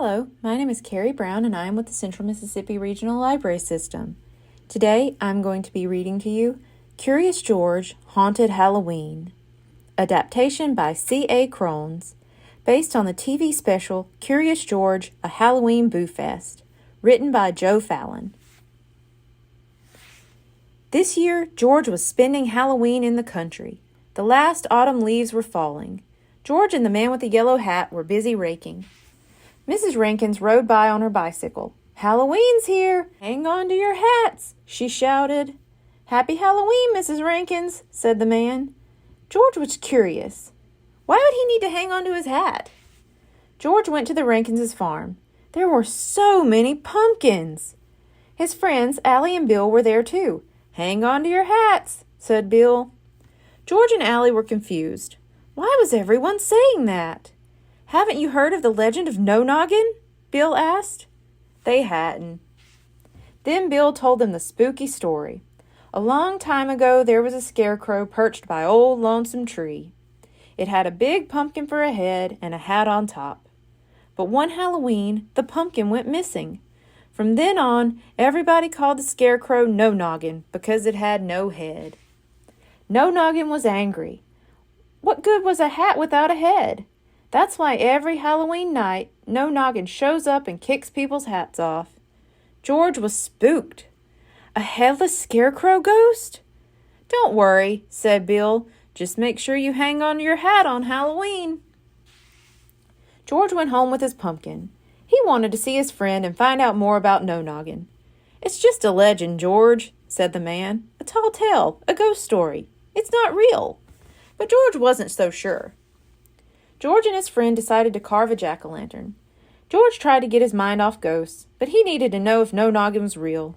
Hello, my name is Carrie Brown and I am with the Central Mississippi Regional Library System. Today I'm going to be reading to you Curious George, Haunted Halloween, adaptation by C.A. Crones, based on the TV special Curious George, A Halloween Boo Fest, written by Joe Fallon. This year, George was spending Halloween in the country. The last autumn leaves were falling. George and the man with the yellow hat were busy raking. Mrs. Rankins rode by on her bicycle. "Halloween's here! Hang on to your hats!" she shouted. "Happy Halloween, Mrs. Rankins," said the man. George was curious. Why would he need to hang on to his hat? George went to the Rankins' farm. There were so many pumpkins. His friends, Allie and Bill, were there too. "Hang on to your hats," said Bill. George and Allie were confused. Why was everyone saying that? "Haven't you heard of the Legend of Noggin?" Bill asked. They hadn't. Then Bill told them the spooky story. A long time ago there was a scarecrow perched by Old Lonesome Tree. It had a big pumpkin for a head and a hat on top. But one Halloween, the pumpkin went missing. From then on, everybody called the scarecrow No Noggin because it had no head. No Noggin was angry. What good was a hat without a head? That's why every Halloween night, No Noggin shows up and kicks people's hats off. George was spooked. A headless scarecrow ghost? "Don't worry," said Bill. "Just make sure you hang on to your hat on Halloween." George went home with his pumpkin. He wanted to see his friend and find out more about No Noggin. "It's just a legend, George," said the man. "A tall tale, a ghost story. It's not real." But George wasn't so sure. George and his friend decided to carve a jack-o'-lantern. George tried to get his mind off ghosts, but he needed to know if No Noggin was real.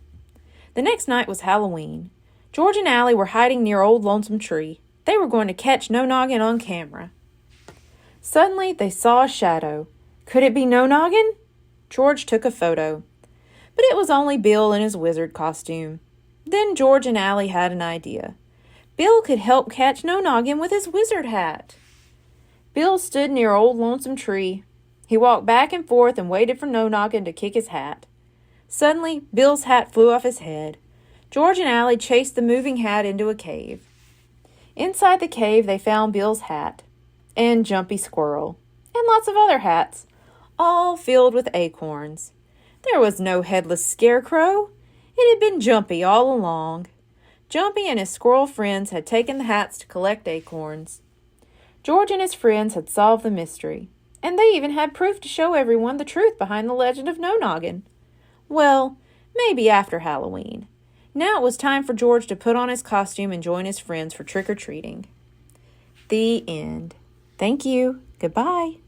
The next night was Halloween. George and Allie were hiding near Old Lonesome Tree. They were going to catch No Noggin on camera. Suddenly, they saw a shadow. Could it be No Noggin? George took a photo. But it was only Bill in his wizard costume. Then George and Allie had an idea. Bill could help catch No Noggin with his wizard hat. Bill stood near Old Lonesome Tree. He walked back and forth and waited for No Noggin to kick his hat. Suddenly, Bill's hat flew off his head. George and Allie chased the moving hat into a cave. Inside the cave, they found Bill's hat, and Jumpy Squirrel, and lots of other hats, all filled with acorns. There was no headless scarecrow. It had been Jumpy all along. Jumpy and his squirrel friends had taken the hats to collect acorns. George and his friends had solved the mystery, and they even had proof to show everyone the truth behind the legend of No Noggin. Well, maybe after Halloween. Now it was time for George to put on his costume and join his friends for trick-or-treating. The end. Thank you. Goodbye.